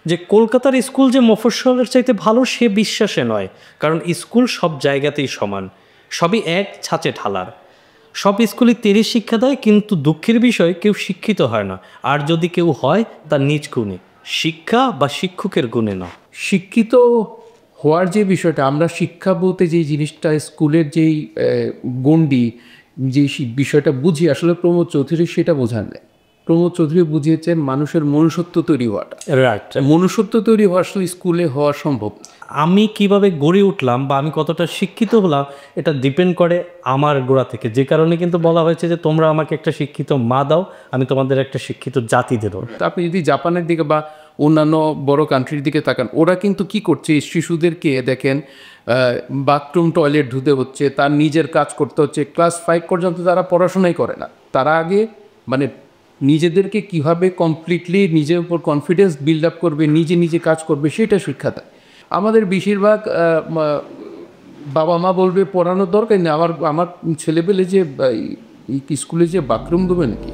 যে কলকাতার স্কুল যে মফস্বলের চাইতে ভালো সে বিশ্বাসে নয়, কারণ স্কুল সব জায়গাতেই সমান, সবই এক ছাঁচে ঢালার। সব স্কুলই তেরে শিক্ষা দেয়, কিন্তু দুঃখের বিষয় কেউ শিক্ষিত হয় না, আর যদি কেউ হয় তার নিজ গুণে, শিক্ষা বা শিক্ষকের গুণে না। শিক্ষিত হওয়ার যে বিষয়টা, আমরা শিক্ষা বলতে যেই জিনিসটা স্কুলের যেই গণ্ডি, যে বিষয়টা বুঝি, আসলে প্রমোদ চৌধুরী সেটা বোঝান নেই। প্রমোদ চৌধুরী বুঝিয়েছেন মানুষের মনুষ্যত্ব তৈরি হওয়াটা। রাইট। মনুষ্যত্ব তৈরি হওয়া আসলে স্কুলে হওয়া সম্ভব। আমি কিভাবে গড়ে উঠলাম বা আমি কতটা শিক্ষিত হলাম এটা ডিপেন্ড করে আমার গোড়া থেকে, যে কারণে কিন্তু বলা হয়েছে যে তোমরা আমাকে একটা শিক্ষিত মা দাও, আমি তোমাদের একটা শিক্ষিত জাতি দেবো। তো আপনি যদি জাপানের দিকে বা অন্যান্য বড় কান্ট্রির দিকে তাকান, ওরা কিন্তু কি করছে, শিশুদেরকে দেখেন বাথরুম টয়লেট ধুতে হচ্ছে, তার নিজের কাজ করতে হচ্ছে। ক্লাস 5 পর্যন্ত তারা পড়াশোনাই করে না, তারা আগে মানে নিজেদেরকে কীভাবে কমপ্লিটলি নিজের উপর কনফিডেন্স বিল্ড আপ করবে, নিজে নিজে কাজ করবে, সেটা শিক্ষা দেয়। আমাদের বেশিরভাগ বাবা মা বলবে পড়ানোর দরকার নেই, আমার ছেলেপেলে যে স্কুলে যে বাথরুম দেবে নাকি,